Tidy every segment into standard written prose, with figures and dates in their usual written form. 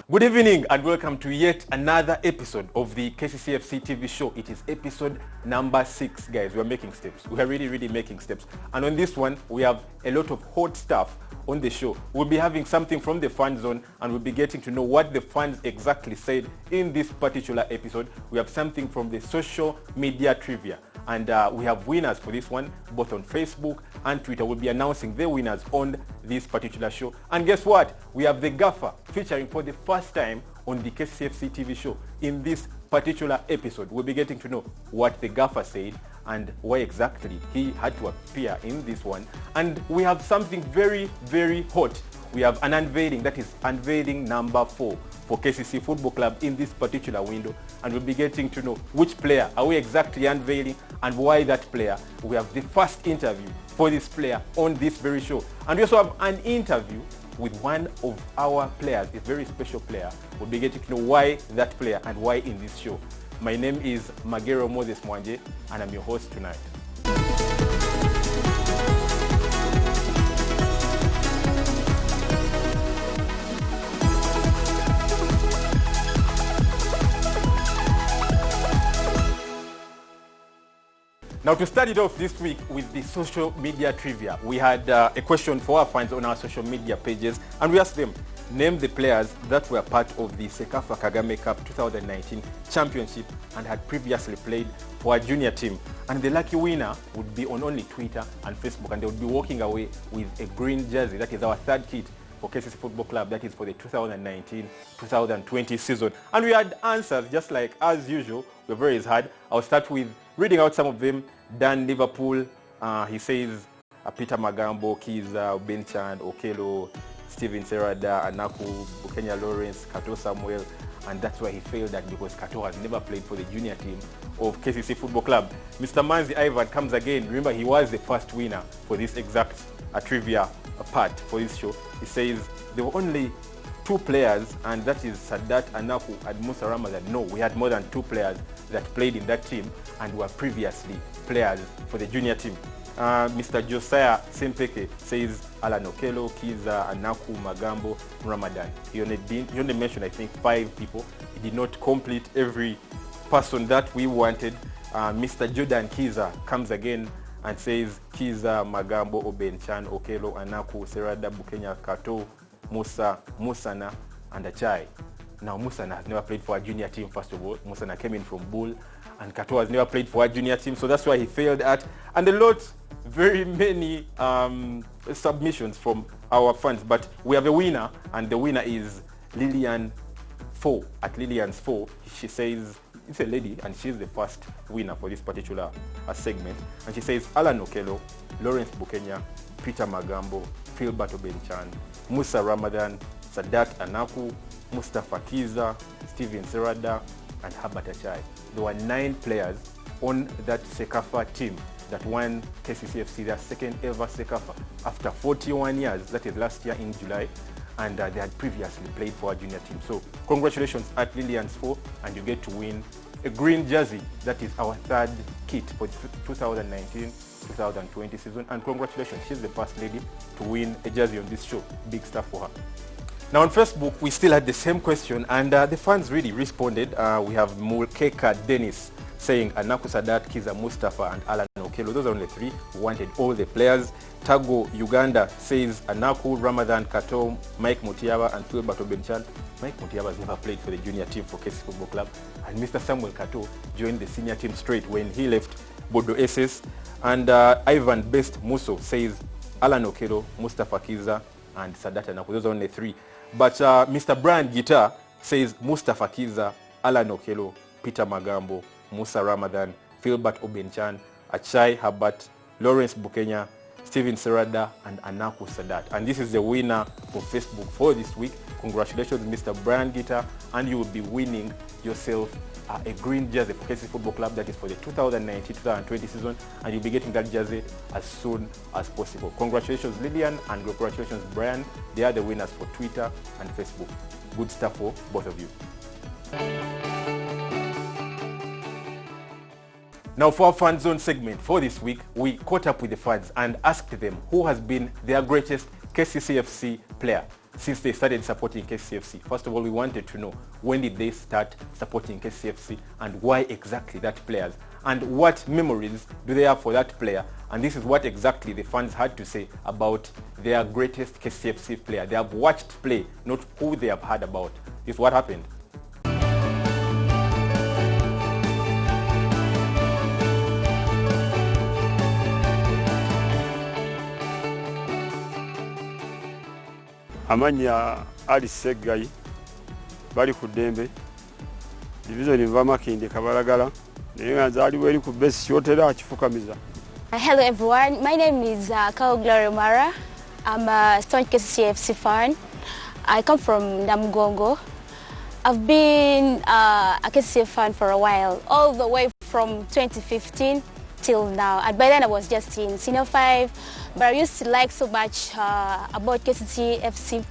Good evening and welcome to yet another episode of the Kcca Fc Tv show. It is episode number 6, guys. We are making steps. We are really making steps. And on this one, we have a lot of hot stuff on the show. We'll be having something from the fan zone and we'll be getting to know what the fans exactly said in this particular episode. We have something from the social media trivia. And we have winners for this one, both on Facebook and Twitter. We'll be announcing the winners on this particular show. And guess what? We have the gaffer featuring for the first time on the Kcca Fc TV show. In this particular episode, we'll be getting to know what the gaffer said and why exactly he had to appear in this one. And we have something very hot. We have an unveiling, that is unveiling number 4 for KCC Football Club in this particular window, and we'll be getting to know which player are we exactly unveiling and why that player. We have the first interview for this player on this very show, and we also have an interview with one of our players, a very special player. We'll be getting to know why that player and why in this show. My name is Magero Moses Mwanje and I'm your host tonight. Now, to start it off this week with the social media trivia, we had a question for our fans on our social media pages, and we asked them, name the players that were part of the Kcca Kagame Cup 2019 championship and had previously played for a junior team. And the lucky winner would be on only Twitter and Facebook, and they would be walking away with a green jersey. That is our third kit for KCC Football Club. That is for the 2019-2020 season. And we had answers just like as usual. We're very hard. I'll start with reading out some of them. Dan Liverpool, he says Peter Magambo, Kcca, Benchan, Okelo, Steven Serada, Anaku, Bukenya Lawrence, Kato Samuel, and that's why he failed that because Kato has never played for the junior team of KCC Football Club. Mr. Manzi Ivan comes again. Remember, he was the first winner for this exact trivia part for this show. He says there were only 2 players, and that is Sadat Anaku and Musa Ramadan. No, we had more than 2 players that played in that team and were previously players for the junior team. Mr. Josiah Sempeke says Alan Okelo, Kcca, Anaku, Magambo, Ramadan. He only mentioned, I think, 5 people. He did not complete every person that we wanted. Mr. Jordan Kcca comes again and says Kcca, Magambo, Obenchan, Okelo, Anaku, Serada, Bukenya, Kato, Musa, Musana, and Achai. Now, Musana has never played for a junior team, first of all. Musana came in from Bull, and Kato has never played for a junior team, so that's why he failed at. And very many submissions from our fans, but we have a winner, and the winner is Lillian 4. At Lillian's 4, she says, it's a lady, and she's the first winner for this particular segment. And she says Alan Okelo, Lawrence Bukenya, Peter Magambo, Philbert Obenchan, Musa Ramadan, Sadat Anaku, Mustafa Kcca, Steven Serada, and Herbert Achai. There were 9 players on that Kcca team that won KCCA FC, their second ever Kcca after 41 years. That is last year in July, and they had previously played for a junior team. So congratulations at Lillian's 4, and you get to win a green jersey. That is our third kit for the 2019-2020 season, and congratulations, she's the first lady to win a jersey on this show. Big stuff for her. Now on Facebook, we still had the same question, and the fans really responded. We have Mulkeka Dennis saying Anaku, Sadat, Kcca, Mustafa, and Alan Okelo. Those are only 3 who wanted all the players. Tago Uganda says Anaku, Ramadan, Kato, Mike Mutiaba, and Philbert Obenchan. Mike Mutiaba has never played for the junior team for KCC Football Club, and Mr. Samuel Kato joined the senior team straight when he left Bodo SS. And Ivan Best Muso says Alan Okelo, Mustafa Kcca, and Sadat Anaku. Those are only 3. But Mr. Brian Guitar says Mustafa Kcca, Alan Okelo, Peter Magambo, Musa Ramadan, Philbert Obenchan, Achai Herbert, Lawrence Bukenya, Steven Serada, and Anaku Sadat. And this is the winner for Facebook for this week. Congratulations, Mr. Brian Guitar, and you will be winning yourself a green jersey for KCC Football Club. That is for the 2019-2020 season, and you'll be getting that jersey as soon as possible. Congratulations, Lillian, and congratulations, Brian. They are the winners for Twitter and Facebook. Good stuff for both of you. Now for our fan zone segment for this week, we caught up with the fans and asked them who has been their greatest Kcca FC player. since they started supporting Kcca Fc. First of all, we wanted to know when did they start supporting Kcca Fc and why exactly that players and what memories do they have for that player. And this is what exactly the fans had to say about their greatest Kcca Fc player. They have watched play, not who they have heard about. This is what happened. Amanya Ali Segayi bali ku Dembe division in Vamakinde Kabalagala naye nzali weri ku base shotera akifukamiza. Hello everyone, my name is Glory Mara. I'm a staunch Kcca Fc fan. I come from Namugongo. I've been a Kcca fan for a while, all the way from 2015 till now. And by then I was just in Senior 5, but I used to like so much about Kcca Fc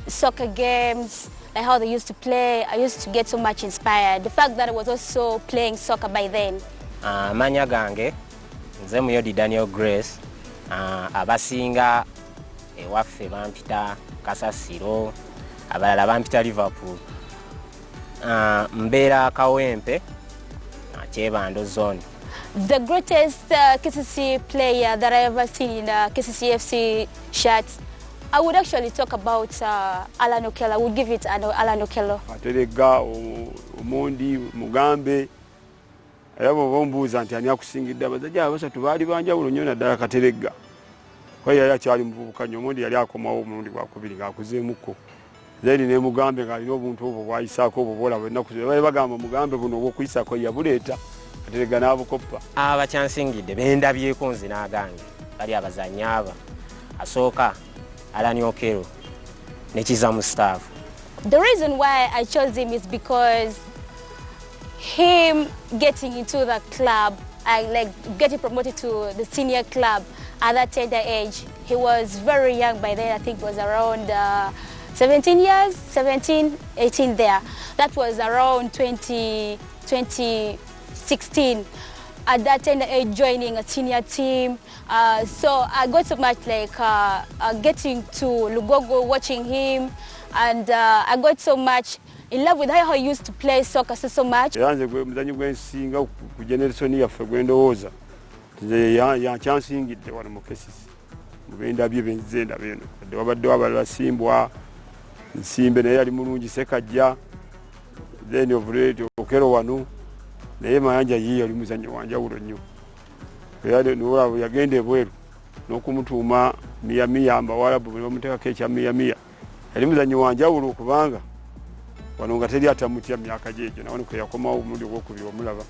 soccer games, like how they used to play. I used to get so much inspired. The fact that I was also playing soccer by then. Manya gange, nze muyodi Daniel Grace, abasinga ewaffe bampita Kasasiro, abalala bampita Liverpool. Mbeera Kawempe, Chebando zone. The greatest Kcca player that I ever seen in Kcca Fc shirts, I would actually talk about Alan Okello. I would give it Alan Okello. Aterega Omondi Mugambe ayabo bombuza nti ani akusingidde abazaja abasatu baali banjawulo nnyo naddala Katerega. Kwa hiyo yali akyali muvubuka nnyo, Omondi yali akomawo omulundi gwakubiri ng'akuzeemuko. Zaidi ne Mugambe ng'alina obuntu obwo bwayisaako obwo bwolaba ennaku bali bagamba Mugambe buno obw'okuyisako yabuleeta Katerega n'abukoppa. Abakyansingidde bendabyeko nze n'agange bali abazannyi aba asooka Alan Okello ne Kizamu staff. The reason why I chose him is because him getting into the club and like getting promoted to the senior club at that tender age, he was very young by then. I think it was around 17 years, 17, 18 there. That was around 2016. At that tender age, joining a senior team. So I got so much like getting to Lugogo, watching him, and I got so much in love with how he used to play soccer so much. Yanze muzanyi gwensinga ku generation yaffe gwendowooza nze yankyansingidde wano mu Kcca mubenda bye benzenda beno wabadde abalala Simbwa Nsimbe naye yali mulungi Sekajja then of late Okello wano naye Mayanja yiyo ali muzanyi wanjawulo nnyo yali n'olaba yagenda ebweru n'okumutuuma Mia Ambawalabu bwe bamuteekako ekya Mia yali muzanyi wanjawulo kubanga wano nga teri atamutya myaka gyegyo nawe kwe yakomawo omulundi ogwokubiri omulaba.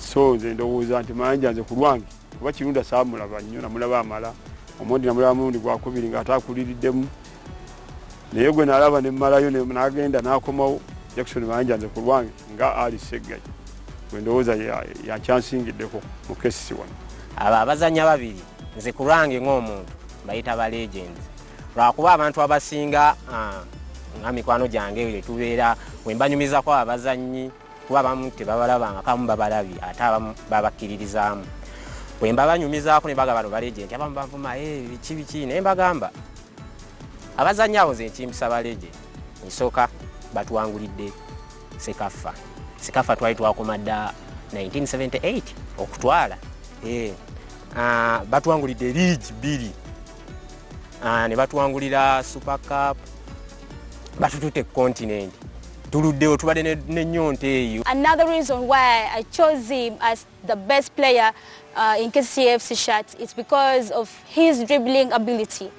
So nze ndowooza nti Mayanja nze ku lwange kuba Kirunda saamulaba nnyo, namulaba amala Omondi namulaba mulundi gwakubiri ng'ataakuliriddemu naye gwe nalaba ne mmalayo n'agenda n'akomawo. Jackson Mayanja nze ku lwange nga Ali Segayi gwe ndowooza yakyansingiddeko mu Kcca wano. Abo abazannyi ababiri nze ku lwange ng'omuntu bayita ba legends lwakuba abantu abasinga nga mikwano gyange we tubeera we mbanyumizako abazannyi kuba abamu tebabalabanga kamu babalabi ate abamu babakkiririzaamu we mbabanyumizaako ne bagamba bano ba legend abamu bavuma biki naye mbagamba abazannyi abo nze nkimpisa ba legend nsooka batuwangulidde Kcca twali twakoma dda 1978 okutwala batuwangulidde league 2 ne batuwangulira Super Cup batutute continent tuluddewo tubadde n'ennyonta eyo. Another reason why I chose him as the best player in Kcca Fc shirt is because of his dribbling ability.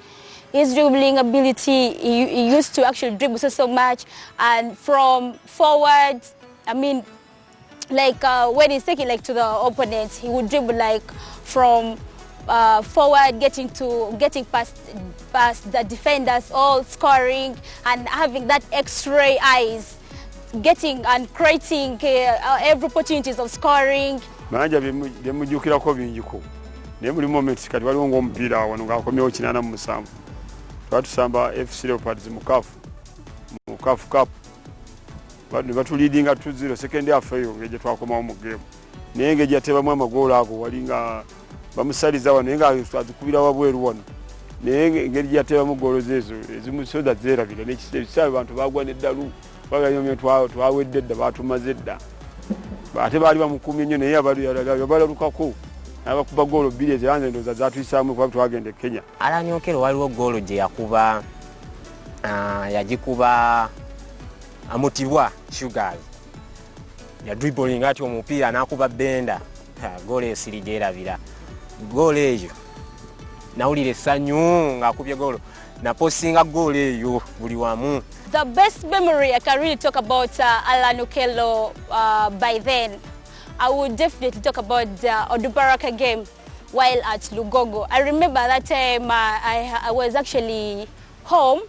His dribbling ability, he used to actually dribble so much, and from forward, I mean, like when he's taking like to the opponent, he would dribble like from forward, getting past the defenders, all scoring and having that X-ray eyes, getting and creating every opportunities of scoring. Mayanja byemujjukirako bingiko naye buli moments kati waliwo ng'omupiira wano ng'akomyewo 87 twatusamba FC Leopards mu CAF Cup batuleadinga 2-0 second half eyo ng'egye twakomawo mu game naye ng'egye yatebamu amagoolo ago wali nga bamusaliza wano naye ng'azikubira wabweru wano naye engeri gyateramu goolo zeezo ezimu so that zeerabira n'ekiseera abantu bagwa neddalu baganyomye twawedde edda batumaze edda ate baali bamukumye nnyo naye abalalukako abakuba goolo bbiri eziranze ndowooza zatuyisaamu kuba twagenda e Kenya. Alan Okello waliwo goolo gye yakuba yagikuba Amutibwa Sugars ya dribbling ati omupiira n'akuba benda goolo esiri gyerabira. Goolo eyo nawulira essanyu ng'akubye goolo naposinga goolo eyo buli wamu. The best memory I can really talk about Alan Okello by then, I would definitely talk about the Odubaraka game while at Lugogo. I remember that time I was actually home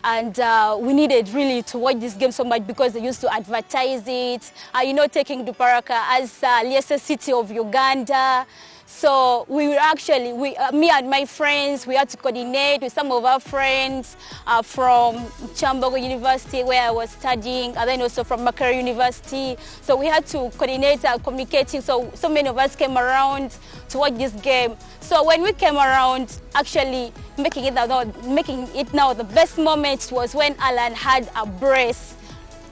and we needed really to watch this game so much because they used to advertise it, you know, taking Odubaraka as Leicester City of Uganda. So we were actually, me and my friends, we had to coordinate with some of our friends from Chambogo University where I was studying, and then also from Makere University. So we had to coordinate communicating. So many of us came around to watch this game. So when we came around, actually making it now, the best moment was when Alan had a brace.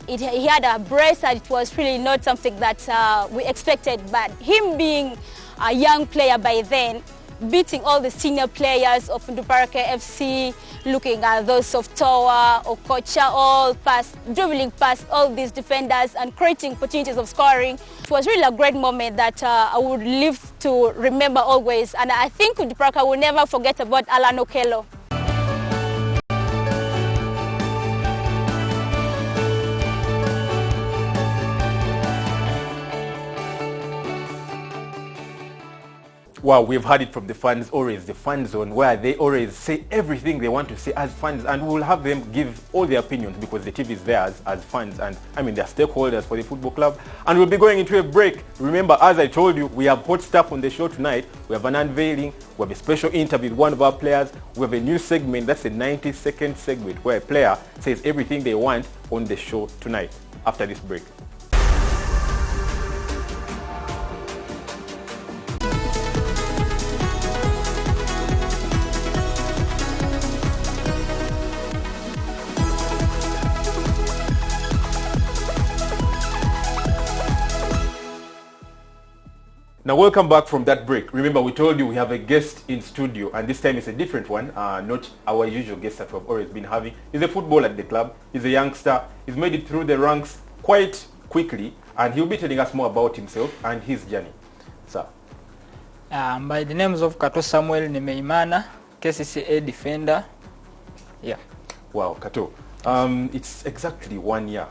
He had a brace, and it was really not something that we expected. But him being a young player by then, beating all the senior players of Kcca FC, looking at those of Toa or Kcca, all dribbling past all these defenders and creating opportunities of scoring. It was really a great moment that I would live to remember always. And I think Kcca will never forget about Alan Okello. Wow, we've heard it from the fans, always the fan zone, where they always say everything they want to say as fans, and we'll have them give all their opinions because the TV is there as fans, and I mean they're stakeholders for the football club. And we'll be going into a break. Remember, as I told you, we have hot stuff on the show tonight. We have an unveiling, we have a special interview with one of our players, we have a new segment, that's a 90-second segment where a player says everything they want on the show tonight, after this break. Now welcome back from that break. Remember, we told you we have a guest in studio, and this time it's a different one, not our usual guest that we've always been having. He's a footballer at the club, he's a youngster, he's made it through the ranks quite quickly, and he'll be telling us more about himself and his journey. Sir. By the names of Kato Samuel Nemeimana, Kcca defender. Yeah. Wow, Kato. It's exactly 1 year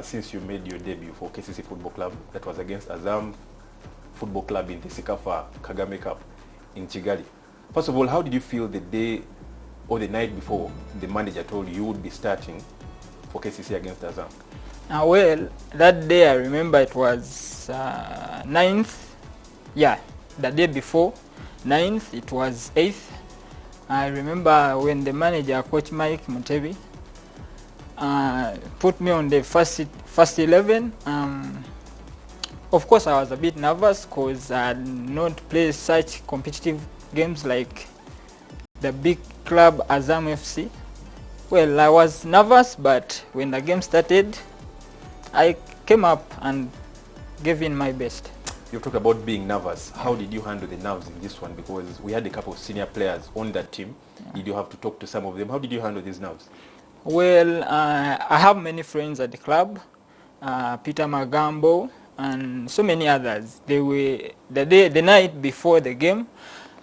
since you made your debut for Kcca Football Club. That was against Azam Football Club in the Sikafa Kagame Cup in Kigali. First of all, how did you feel the day or the night before the manager told you would be starting for Kcca against Azam? Well, that day I remember it was 9th. Yeah, the day before 9th, it was 8th. I remember when the manager, Coach Mike Mutebi, put me on the first 11. Of course, I was a bit nervous because I had not played such competitive games like the big club Azam FC. Well, I was nervous, but when the game started, I came up and gave in my best. You talked about being nervous. How did you handle the nerves in this one? Because we had a couple of senior players on that team. Yeah. Did you have to talk to some of them? How did you handle these nerves? Well, I have many friends at the club, Peter Magambo, and so many others. They were the night before the game.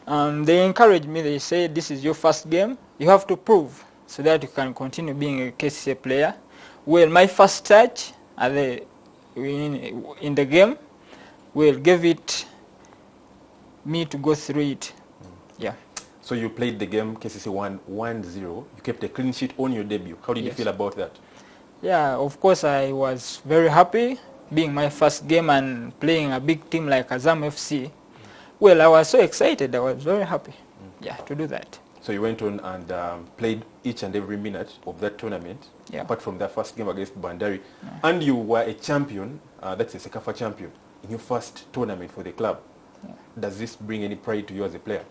They encouraged me. They said, "This is your first game. You have to prove so that you can continue being a Kcca player." Well, my first touch in the game, well, gave it me to go through it. Yeah. So you played the game, Kcca won 1-0. You kept a clean sheet on your debut. How did you feel about that? Yeah, of course I was very happy. Being my first game and playing a big team like Azam FC, well, I was so excited. I was very happy, to do that. So you went on and played each and every minute of that tournament, apart from that first game against Bandari. And you were a champion, that's a Sekafa champion, in your first tournament for the club. Does this bring any pride to you as a player?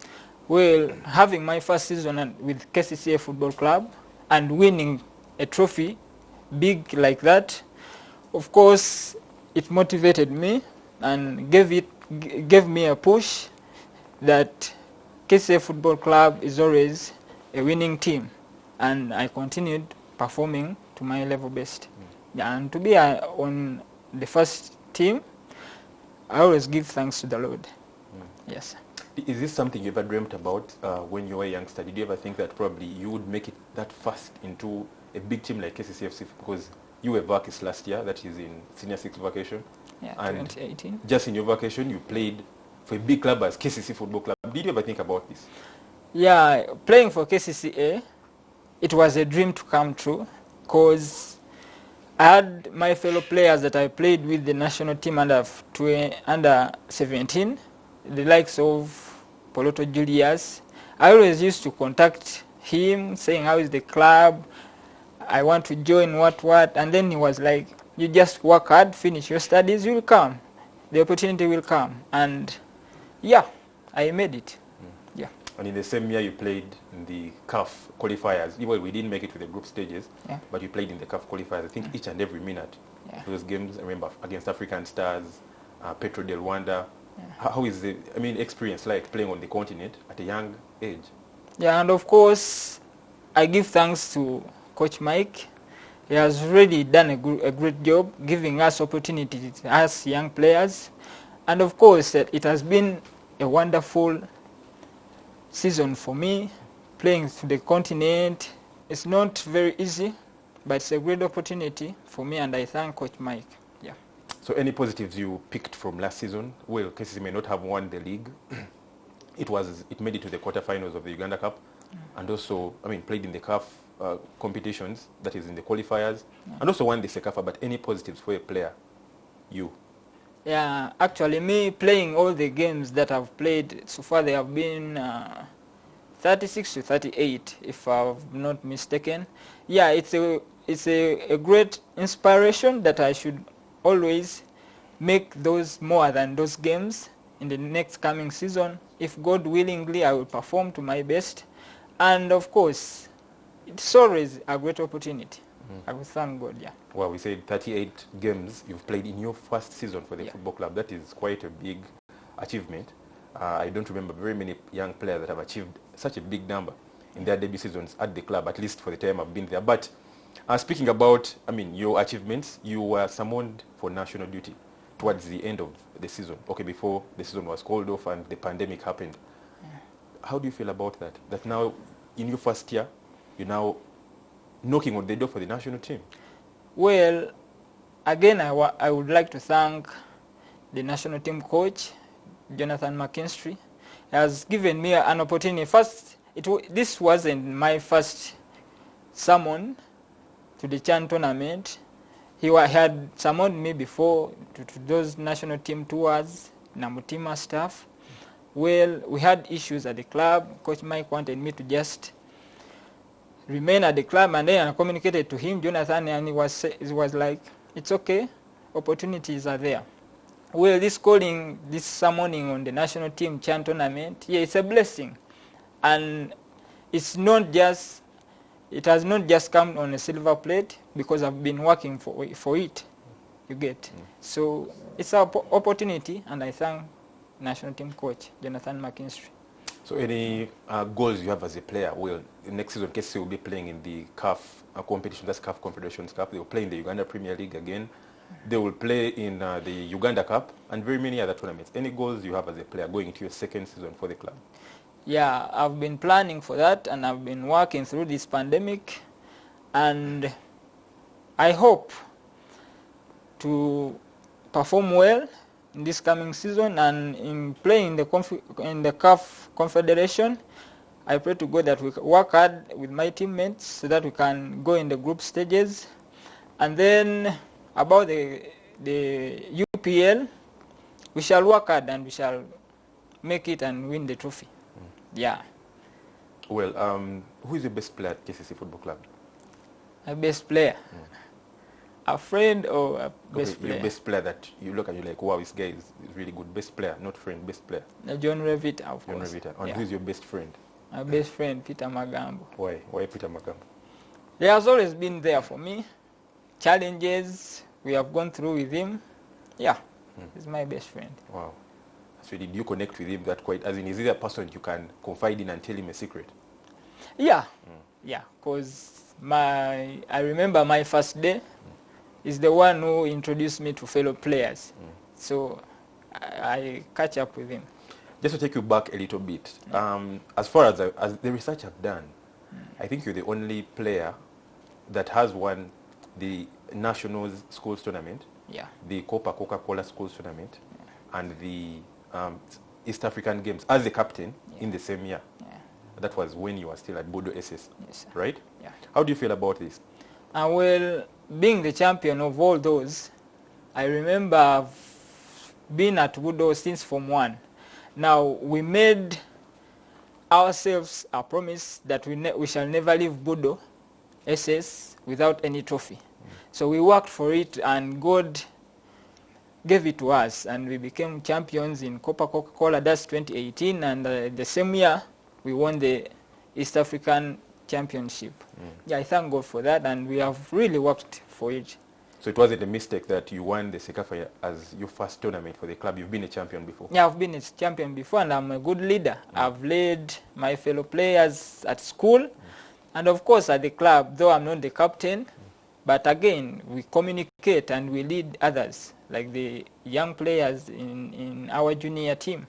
Well, having my first season with Kcca Football Club and winning a trophy big like that, of course, it motivated me and gave me a push that Kcca Football Club is always a winning team, and I continued performing to my level best. Yeah, and to be on the first team, I always give thanks to the Lord. Yes. Is this something you ever dreamt about when you were a youngster? Did you ever think that probably you would make it that fast into a big team like Kcca FC? Because you were vacant last year, that is in Senior 6 vacation. Yeah, and 2018. Just in your vacation, you played for a big club as Kcca Football Club. Did you ever think about this? Yeah, playing for Kcca, it was a dream to come true, because I had my fellow players that I played with the national team under 17, the likes of Poloto Julius. I always used to contact him saying, how is the club? I want to join what, and then he was like, you just work hard, finish your studies, you will come. The opportunity will come. And yeah, I made it. Yeah. And in the same year you played in the CAF qualifiers. Well, we didn't make it to the group stages, but you played in the CAF qualifiers. I think each and every minute. Those games, I remember, against African Stars, Petro del Wanda. How is the experience like playing on the continent at a young age? Yeah, and of course, I give thanks to Coach Mike. He has really done a great job giving us opportunities as young players. And of course, it has been a wonderful season for me, playing to the continent. It's not very easy, but it's a great opportunity for me, and I thank Coach Mike. Yeah. So any positives you picked from last season? Well, Kcca may not have won the league. It made it to the quarterfinals of the Uganda Cup, and also, played in the CAF competitions, that is in the qualifiers, and also won the Sekafa. But any positives for a player? You? Yeah, actually, me playing all the games that I've played so far, they have been 36 to 38, if I've not mistaken. Yeah, it's a great inspiration that I should always make those more than those games in the next coming season. If God willingly, I will perform to my best. And of course, it's always a great opportunity. I will thank God, yeah. Well, we said 38 games you've played in your first season for the football club. That is quite a big achievement. I don't remember very many young players that have achieved such a big number in their debut seasons at the club, at least for the time I've been there. But speaking about, your achievements, you were summoned for national duty towards the end of the season. Okay, before the season was called off and the pandemic happened. How do you feel about that? That now, in your first year, you're now knocking on the door for the national team? Well, again, I would like to thank the national team coach, Jonathan McKinstry. He has given me an opportunity. First, this wasn't my first summon to the CHAN tournament. He had summoned me before to those national team tours, Namutima stuff. Well, we had issues at the club. Coach Mike wanted me to just remain at the club, and then I communicated to him, Jonathan, and he was like, it's okay, opportunities are there. Well, this summoning on the national team CHAN tournament, yeah, it's a blessing. And it has not just come on a silver plate, because I've been working for it, you get. So it's an opportunity, and I thank national team coach, Jonathan McKinstry. So any goals you have as a player? Well, next season, Kcca will be playing in the CAF competition, that's CAF Confederations Cup. They will play in the Uganda Premier League again. They will play in the Uganda Cup and very many other tournaments. Any goals you have as a player going into your second season for the club? Yeah, I've been planning for that, and I've been working through this pandemic, and I hope to perform well in this coming season, and in playing in the CAF Confederation. I pray to God that we work hard with my teammates so that we can go in the group stages. And then about the UPL, we shall work hard and we shall make it and win the trophy. Yeah. Well, who is the best player at Kcca Football Club? My best player? A friend or a best player? Your best player that you look at, you're like, wow, this guy is really good. Best player, not friend, best player. John Revita, of John course. Revita. And Yeah. who's your best friend? My best friend, Peter Magambo. Why? Why Peter Magambo? He has always been there for me. Challenges we have gone through with him. Yeah, he's my best friend. Wow. So did you connect with him that quite, as in, is he a person you can confide in and tell him a secret? Yeah, yeah, because I remember my first day is the one who introduced me to fellow players. So I catch up with him. Just to take you back a little bit, as far as the research I've done, I think you're the only player that has won the Nationals Schools Tournament, Yeah, the Coca-Cola Schools Tournament, and the East African Games as the captain in the same year. yeah. That was when you were still at Bodo SS, Yes, sir. right? Yeah. How do you feel about this? Well, being the champion of all those, I remember I've been at Bodo since Form 1. Now, we made ourselves a promise that we shall never leave Bodo SS without any trophy. So we worked for it, and God gave it to us, and we became champions in Coca-Cola. That's 2018, and the same year we won the East African Championship. Yeah, I thank God for that, and we have really worked for it. So it wasn't a mistake that you won the Kcca as your first tournament for the club. You've been a champion before. Yeah, I've been a champion before, and I'm a good leader. I've led my fellow players at school, and of course at the club, though I'm not the captain. But again, we communicate and we lead others, like the young players in our junior team.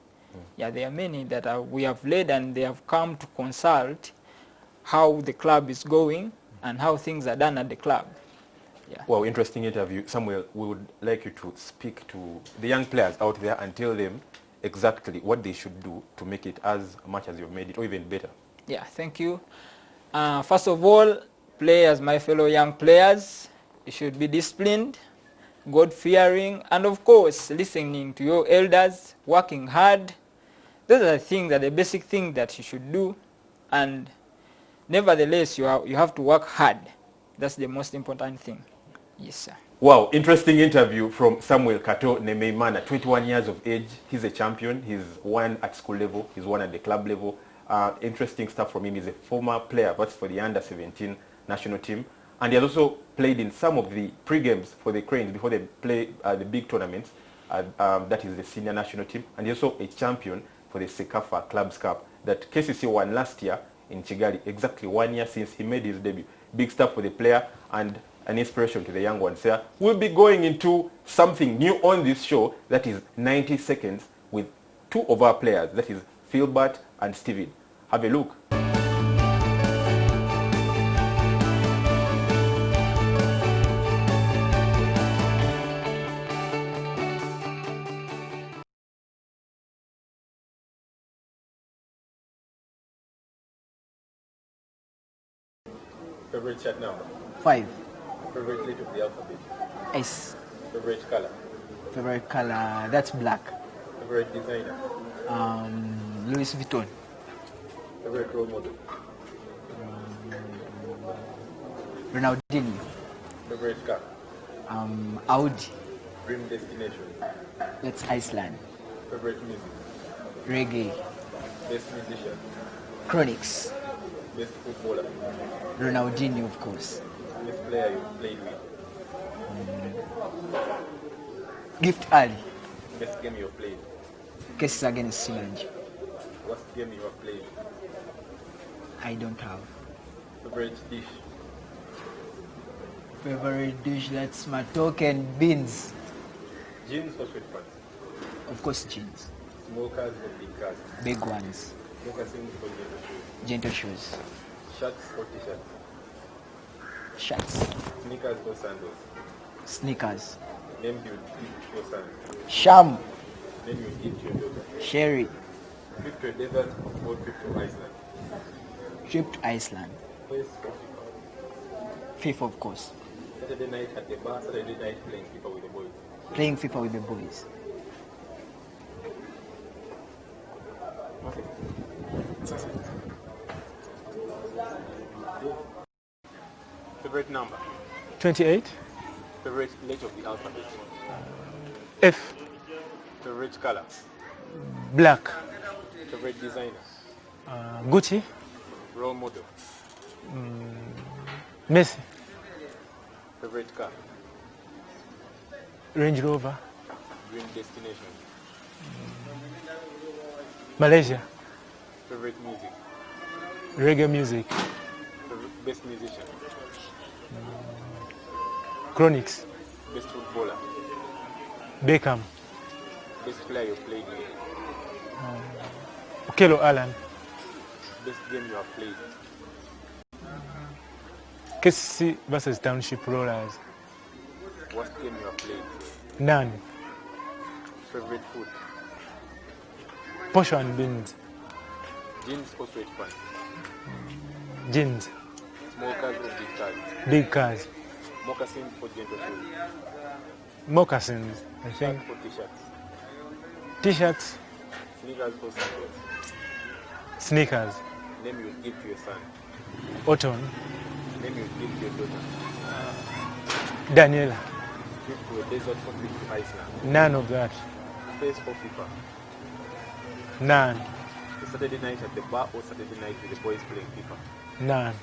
Yeah, there are many that we have led, and they have come to consult how the club is going and how things are done at the club. Yeah. Wow, interesting interview. Samuel, we would like you to speak to the young players out there and tell them exactly what they should do to make it as much as you've made it, or even better. Yeah, thank you. First of all, players, my fellow young players, you should be disciplined, God-fearing, and of course, listening to your elders, working hard. Those are the things, that the basic thing that you should do, and nevertheless, you have to work hard. That's the most important thing. Yes, sir. Wow, interesting interview from Samuel Kato Nemeimana, 21 years of age. He's a champion. He's won at school level. He's won at the club level. Interesting stuff from him. He's a former player, but for the under-17 national team. And he has also played in some of the pre-games for the Cranes before they play the big tournaments. That is the senior national team. And he's also a champion for the Kcca Clubs Cup that Kcca won last year in Kigali, exactly 1 year since he made his debut. Big stuff for the player and an inspiration to the young ones here. We'll be going into something new on this show, that is 90 seconds with two of our players, that is Philbert and Steven. Have a look. Favorite chat number? 5. Favorite letter of the alphabet? S. Favorite color? Favorite color, that's black. Favorite designer? Louis Vuitton. Favorite role model? Ronaldinho. Favorite car? Audi. Dream destination? That's Iceland. Favorite music? Reggae. Best musician? Chronics. Best footballer? Ronaldinho, of course. Best player you played with? Gift Ali. Best game you have played? Cases against Silange. Worst game you have played? I don't have. Favorite dish? Favorite dish, that's matoke and beans. Jeans or sweatpants? Of course, jeans. Small cars or big cars? Big ones. Moccasins or gentle shoes? Gentle shoes. Shirts or t-shirts? Shirts. Sneakers or sandals? Sneakers. Name you give your son? Sham. Name you give to your daughter? Sherry. Trip to a desert or trip to Iceland? Trip to Iceland. Place or FIFA? FIFA, of course. Saturday night at the bar, Saturday night playing FIFA with the boys? Playing FIFA with the boys. Favorite number? 28. Favorite letter of the alphabet? F. Favorite color? Black. Favorite designer? Gucci. Role model? Messi. Favorite car? Range Rover. Dream destination? Malaysia. Favorite music? Reggae music. Favorite best musician? Chronics. Best footballer? Beckham. Best player you played with? Okello Allen. Best game you have played? Kcca versus Township Rollers. Worst game you have played? None. Favorite food? Posho and beans. Jeans or sweatpants? Jeans. Small cars or big cars? Big cars. Moccasins or gentle shoes? Moccasins, I think. Shirts or t-shirts? T-shirts. Sneakers or sneakers? Sneakers. Name you would give to your son? Autumn. Name you would give to your daughter? Daniela. Trip to a desert or trip to Iceland? None of that. Space or FIFA? None. A Saturday night at the bar or Saturday night with the boys playing FIFA? None.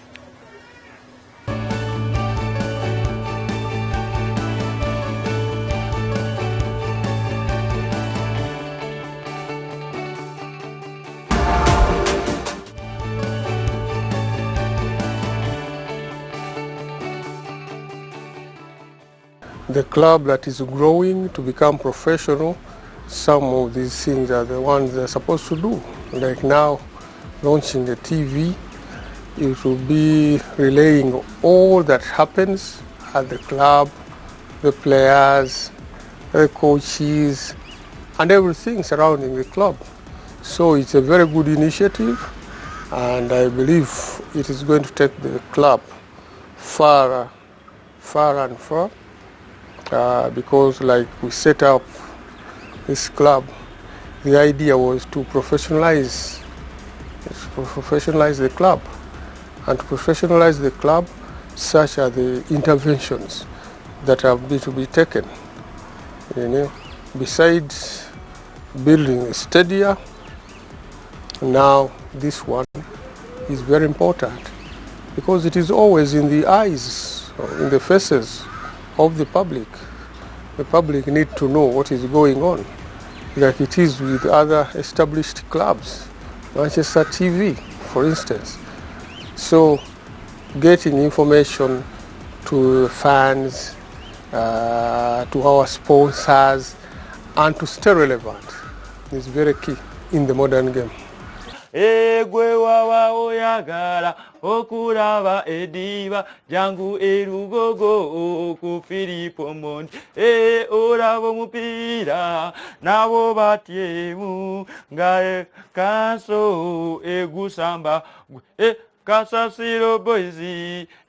The club that is growing to become professional, some of these things are the ones they're supposed to do. Like now, launching the TV, it will be relaying all that happens at the club, the players, the coaches, and everything surrounding the club. So it's a very good initiative, and I believe it is going to take the club far and far. Because like we set up this club, the idea was to professionalize the club, and to professionalize the club, such are the interventions that have to be taken. You know, besides building a stadium, now this one is very important because it is always in the eyes, in the faces of the public. The public need to know what is going on, like it is with other established clubs, Kcca TV, for instance. So getting information to fans, to our sponsors, and to stay relevant is very key in the modern game. Egwe wawa oyagala okulaba ediba jangu erugogo ku Filipo Monti olaba omupira nabo batyemu nga kanso egusamba Kasasiro boys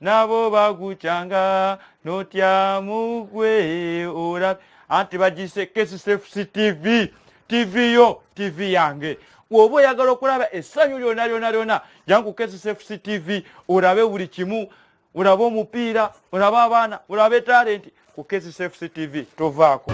nabo baguchanga notyamu gwe olaba anti bagise Kcca Fc Tv TV yange wobo yagala okulaba essanyu lyonna jangu Kcca Fc TV olabe buli kimu, olabe omupiira, olabe abaana, olabe talent ku Kcca Fc TV tovaako.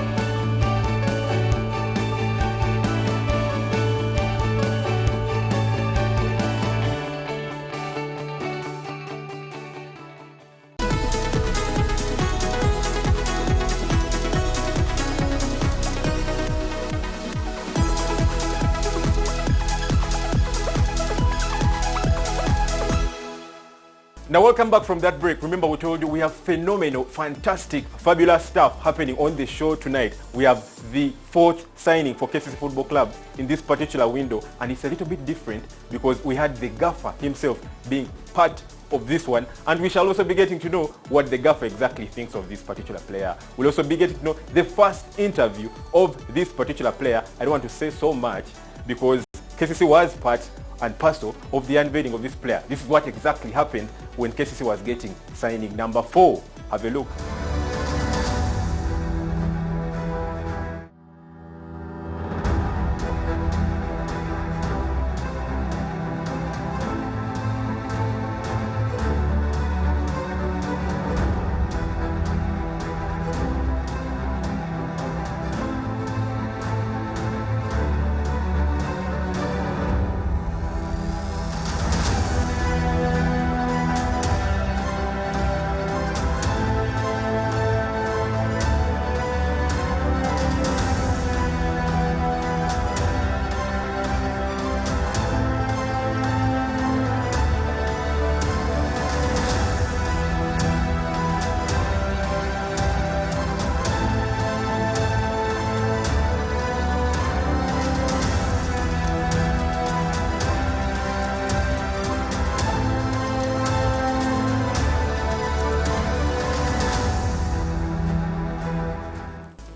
Now welcome back from that break. Remember we told you we have phenomenal, fantastic, fabulous stuff happening on the show tonight. We have the 4th signing for Kcca Football Club in this particular window, and it's a little bit different because we had the gaffer himself being part of this one, and we shall also be getting to know what the gaffer exactly thinks of this particular player. We'll also be getting to know the first interview of this particular player. I don't want to say so much because Kcca was part and parcel of the unveiling of this player. This is what exactly happened when Kcca was getting signing number 4. Have a look.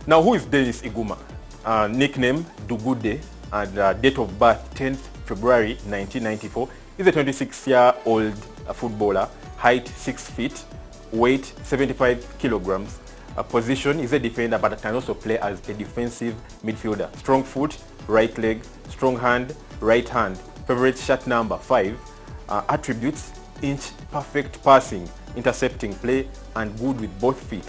Now, who is Dennis Iguma? Nickname Dugude, and date of birth 10th February 1994. He's a 26-year-old footballer, height 6 feet, weight 75 kilograms. Position is a defender, but can also play as a defensive midfielder. Strong foot, right leg, strong hand, right hand. Favorite shot number 5. Attributes: inch perfect passing, intercepting play, and good with both feet.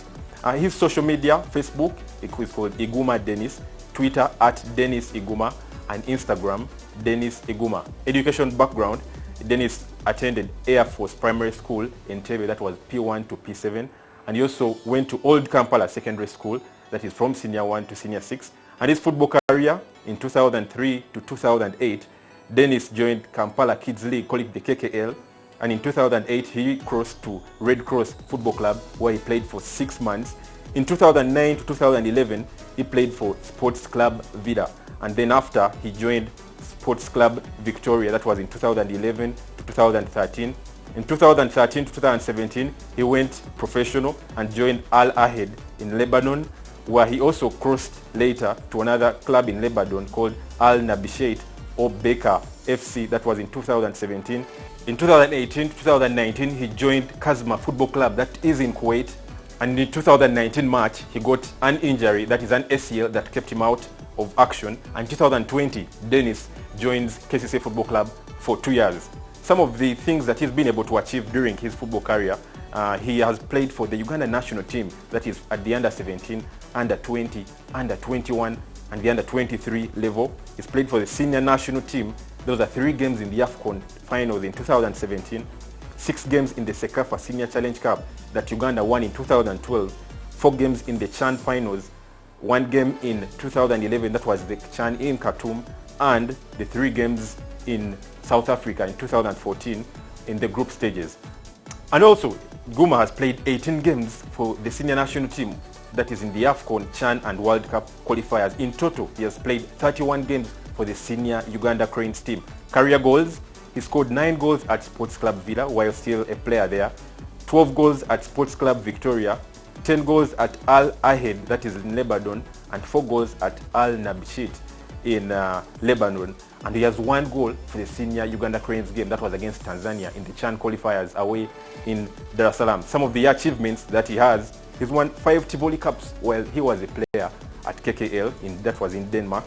His social media: Facebook, is called Iguma Dennis, Twitter @Dennis Iguma, and Instagram Dennis Iguma. Education background: Dennis attended Air Force Primary School in Tebe, that was P1 to P7, and he also went to Old Kampala Secondary School, that is from Senior 1 to Senior 6. And his football career in 2003 to 2008, Dennis joined Kampala Kids League, called it the KKL, and in 2008 he crossed to Red Cross Football Club, where he played for 6 months. In 2009 to 2011, he played for Sports Club Vida, and then after he joined Sports Club Victoria, that was in 2011 to 2013. In 2013 to 2017, he went professional and joined Al Ahad in Lebanon, where he also crossed later to another club in Lebanon called Al Nabisheit or Kcca FC, that was in 2017. In 2018 to 2019, he joined Kcca Football Club, that is in Kuwait, and in 2019 March, he got an injury, that is an ACL, that kept him out of action. And 2020, Dennis joins Kcca Football Club for 2 years. Some of the things that he's been able to achieve during his football career: he has played for the Uganda national team, that is at the under 17, under 20, under 21, and the under 23 level. He's played for the senior national team. Those are 3 games in the AFCON finals in 2017, 6 games in the Kcca Senior Challenge Cup that Uganda won in 2012, 4 games in the CHAN finals, 1 game in 2011, that was the CHAN in Khartoum, and the 3 games in South Africa in 2014 in the group stages. And also, Guma has played 18 games for the senior national team, that is in the AFCON, CHAN, and World Cup qualifiers. In total, he has played 31 games for the senior Uganda Cranes team. Career goals: he scored 9 goals at Sports Club Villa while still a player there, 12 goals at Sports Club Victoria, 10 goals at Al Ahad, that is in Lebanon, and 4 goals at Al Nabisheit in Lebanon. And he has 1 goal for the senior Uganda Cranes game, that was against Tanzania in the CHAN qualifiers away in Dar es Salaam. Some of the achievements that he has: he's won 5 Tivoli Cups while he was a player at KKL, that was in Denmark,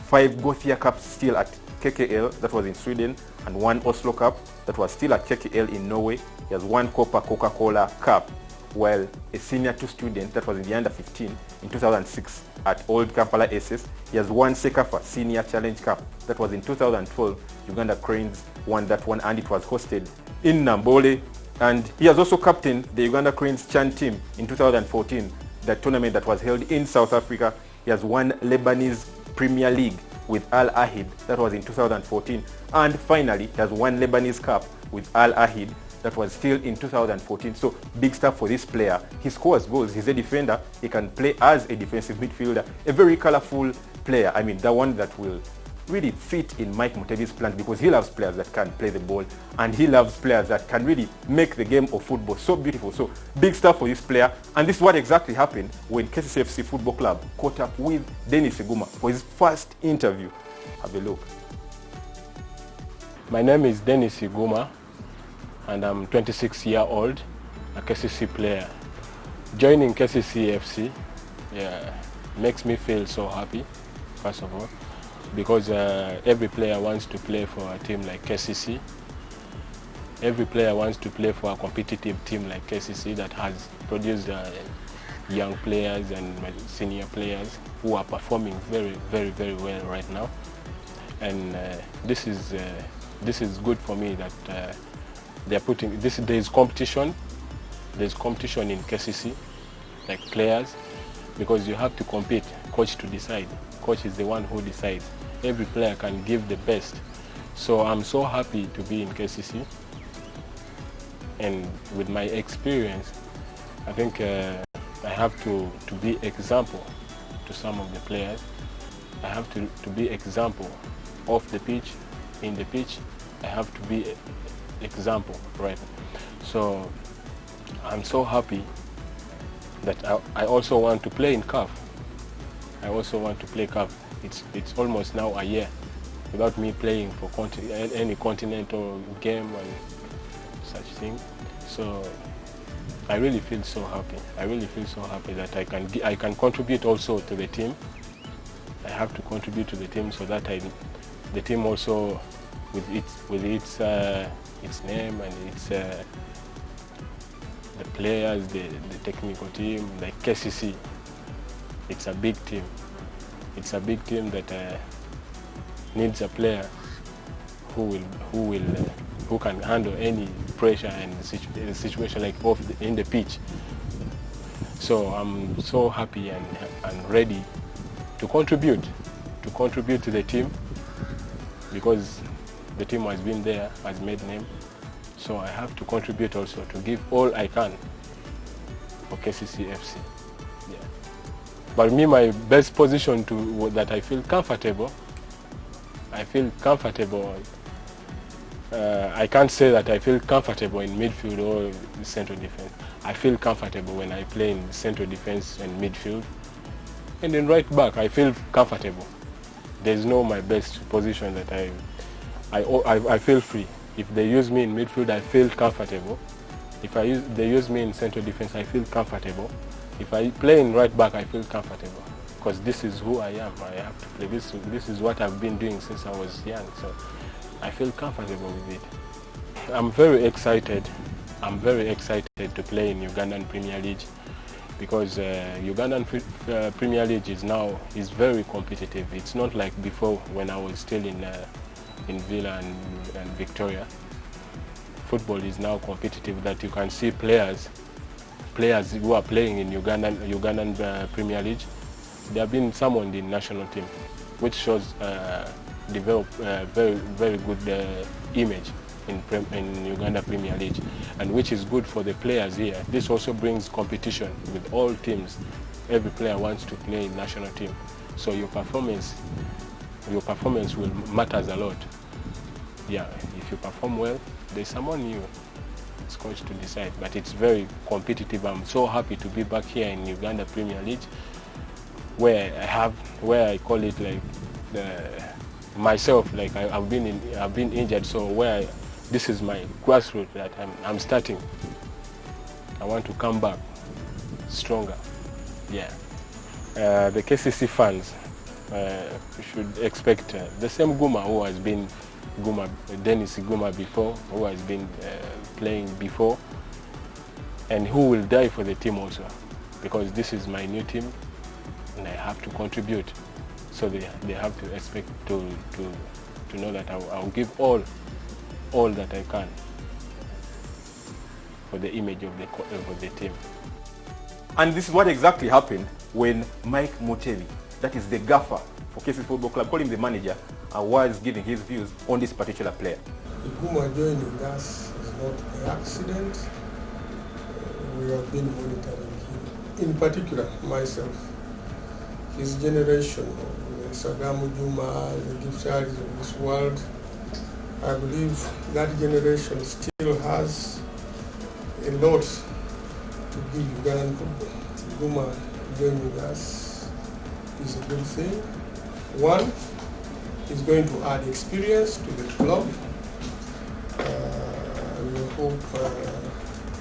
5 Gothia Cups still at KKL, that was in Sweden, and 1 Oslo Cup, that was still at KKL in Norway. He has 1 Coca-Cola Cup while a senior 2 student, that was in the under 15 in 2006 at Old Kampala SS. He has 1 Kcca Senior Challenge Cup, that was in 2012. Uganda Cranes won that one, and it was hosted in Nambole. And he has also captained the Uganda Cranes CHAN team in 2014, that tournament that was held in South Africa. He has 1 Lebanese Premier League with Al Ahad, that was in 2014. And finally, he has 1 Lebanese Cup with Al Ahad, that was still in 2014. So big stuff for this player. He scores goals, he's a defender, he can play as a defensive midfielder, a very colorful player. I mean, the one that will really fit in Mike Mutebi's plan, because he loves players that can play the ball, and he loves players that can really make the game of football so beautiful. So big stuff for this player. And this is what exactly happened when Kcca FC Football Club caught up with Dennis Iguma for his first interview. Have a look. My name is Dennis Iguma, and I'm 26-year-old, a Kcca player. Joining Kcca FC makes me feel so happy, first of all, because every player wants to play for a team like Kcca. Every player wants to play for a competitive team like Kcca that has produced young players and senior players who are performing very, very, very well right now. And this is good for me that they're putting this. There's competition. There's competition in Kcca, like players, because you have to compete. Coach to decide. Coach is the one who decides. Every player can give the best. So I'm so happy to be in Kcca. And with my experience, I think I have to be example to some of the players. I have to be example off the pitch, in the pitch. I have to be example, right? So I'm so happy that I also want to play in CAF. I also want to play CAF. It's almost now a year without me playing for any continental game and such thing. So I really feel so happy. I really feel so happy that I can contribute also to the team. I have to contribute to the team so that the team also with its name and its the players, the technical team, like Kcca. It's a big team. It's a big team that needs a player who can handle any pressure and situation like in the pitch. So I'm so happy and ready to contribute to the team, because the team has been there, has made name. So I have to contribute also to give all I can for Kcca FC. Yeah. But me, my best position that I feel comfortable. I can't say that I feel comfortable in midfield or central defense. I feel comfortable when I play in central defense and midfield. And in right back, I feel comfortable. There's no my best position that I feel free. If they use me in midfield, I feel comfortable. If they use me in central defense, I feel comfortable. If I play in right back, I feel comfortable. Because this is who I am. I have to play. This is what I've been doing since I was young. So I feel comfortable with it. I'm very excited. I'm very excited to play in Ugandan Premier League, because Ugandan Premier League is very competitive. It's not like before when I was still in Villa and Victoria. Football is now competitive, that you can see players who are playing in Ugandan Premier League. They have been summoned in national team, which shows develop very, very good image in Uganda Premier League, and which is good for the players here. This also brings competition with all teams. Every player wants to play in national team, so your performance matters a lot. Yeah, if you perform well, there's someone new. It's coach to decide, but it's very competitive. I'm so happy to be back here in Uganda Premier League, where I call it like myself. Like I've been injured, so this is my grassroots that I'm starting. I want to come back stronger. Yeah. The Kcca fans should expect the same Guma who has been Dennis Guma before, who has been playing before, and who will die for the team also, because this is my new team and I have to contribute. So they have to expect to know that I'll give all that I can for the image of the team. And this is what exactly happened when Mike Mutebi, that is the gaffer for Kcca Football Club, call him the manager, was giving his views on this particular player. Iguma joining us is not an accident. We have been monitoring him. In particular, myself, his generation, the Sagamu Juma, the Giftaris of this world, I believe that generation still has a lot to give Ugandan football. Iguma joining us is a good thing. One, is going to add experience to the club. We hope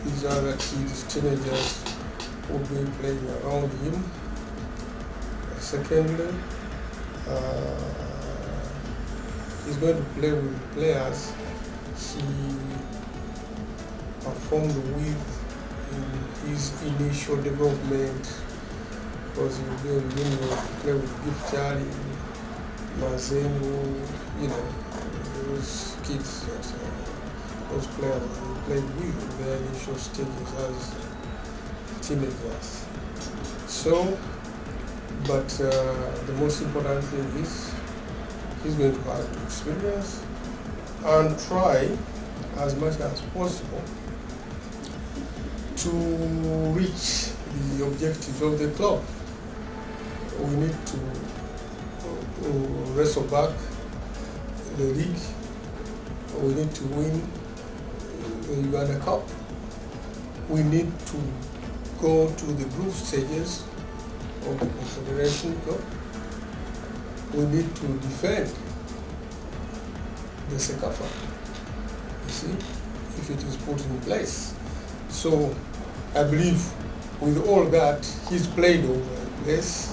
these other kids, teenagers, will be playing around him. Secondly, he's going to play with players he performed with in his initial development, because he'll be able to play with Giftari, Mazengo, those kids, those players he played with in their initial stages as teenagers. So, but the most important thing is he's going to have experience and try as much as possible to reach the objectives of the club. We need to wrestle back the league. We need to win the Uganda Cup. We need to go to the group stages of the Confederation Cup. We need to defend the Kcca, you see, if it is put in place. So I believe with all that, he's played over the place,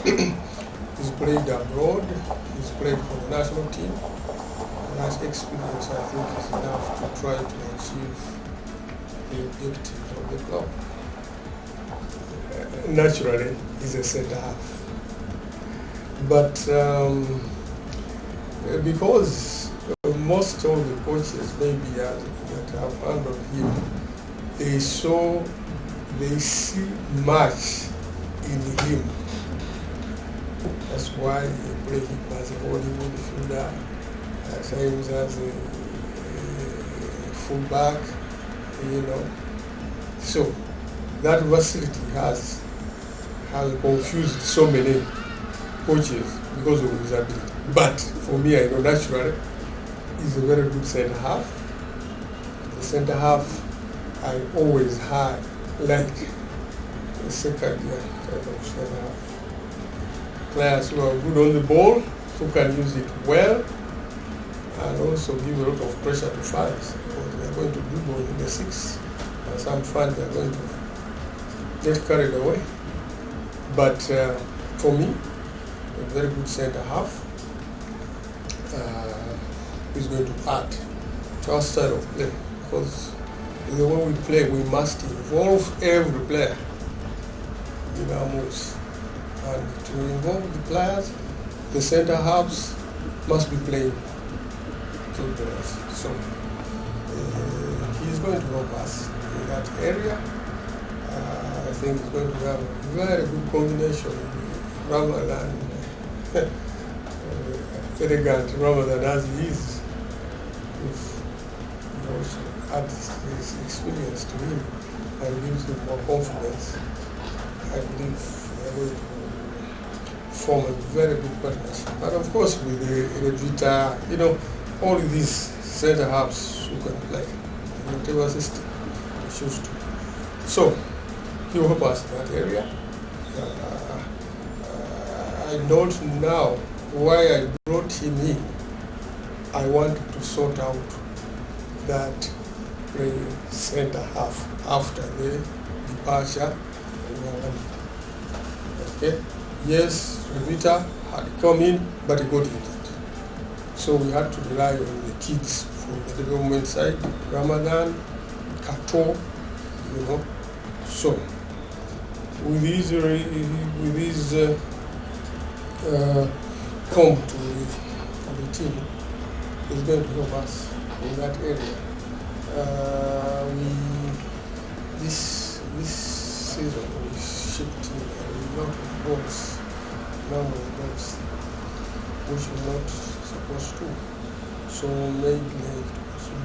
he's played abroad, he's played for the national team. That experience, I think, is enough to try to achieve the objectives of the club. Naturally, he's a centre half. But because most of the coaches maybe that have handled him, they see much in him. That's why they play him as a holding midfielder, at times as a fullback, you know. So that versatility has confused so many coaches because of his ability. But for me, I know naturally he's a very good centre half. The centre half I always had like the second year type of centre half. Players who are good on the ball, who can use it well, and also give a lot of pressure to fans, because they are going to dribble in the six, and some fans are going to get carried away. But for me, a very good centre half is going to add to our style of play, because the way we play, we must involve every player in our moves. And to involve the players, the centre halves must be playing football. So he's going to help us in that area. I think he's going to have a very good combination rather than elegant rather than as he is. If he also adds his experience to him and gives him more confidence, I believe we are going to form a very good partnership. But of course, with the Vita, you know, all these centre halves who can play in whatever system they choose to. So he will help us in that area. I don't know why I brought him in. I wanted to sort out that playing centre half after the departure of okay. Yes, Revita had come in, but he got injured. So we had to rely on the kids from the development side, Ramadan, Kato, you know. So with these come to the team, is going to help us in that area. This season we shipped in a lot of balls, number of balls, which we're not supposed to. So maybe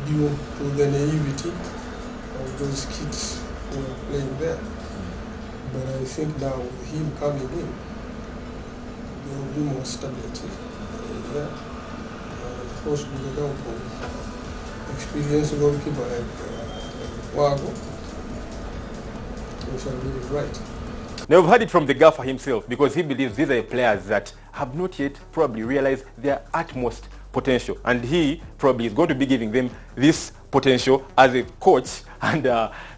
due to the naivety of those kids who are playing there. But I think now with him coming in, there will be more stability there. Of course, with the help of experienced goalkeeper like Wago, we shall get it right. Now, we've heard it from the gaffer himself, because he believes these are players that have not yet probably realized their utmost potential, and he probably is going to be giving them this potential as a coach, and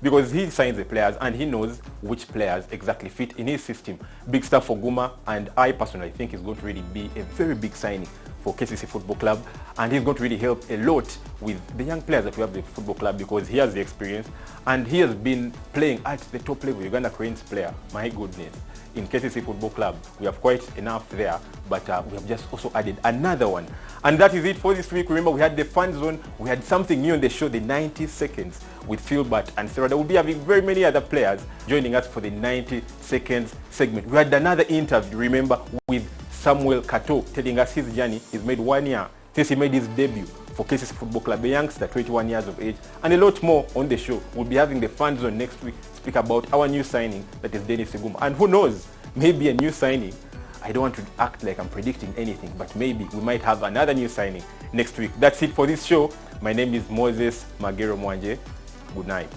because he signs the players and he knows which players exactly fit in his system. Big stuff for Guma, and I personally think is going to really be a very big signing for Kcca Football Club, and he's going to really help a lot with the young players that we have at the football club, because he has the experience and he has been playing at the top level. Uganda Cranes player, my goodness. In Kcca Football Club, we have quite enough there, but we have just also added another one. And that is it for this week. Remember, we had the Fan Zone, we had something new on the show, the 90 seconds with Philbert and Sarah. There will be having very many other players joining us for the 90 seconds segment. We had another interview, remember, with Samuel Kato, telling us his journey. He's made 1 year since he made his debut for Kcca Football Club, a youngster, 21 years of age, and a lot more on the show. We'll be having the Fan Zone next week, speak about our new signing, that is Dennis Seguma. And who knows, maybe a new signing. I don't want to act like I'm predicting anything, but maybe we might have another new signing next week. That's it for this show. My name is Moses Magero Mwanje. Good night.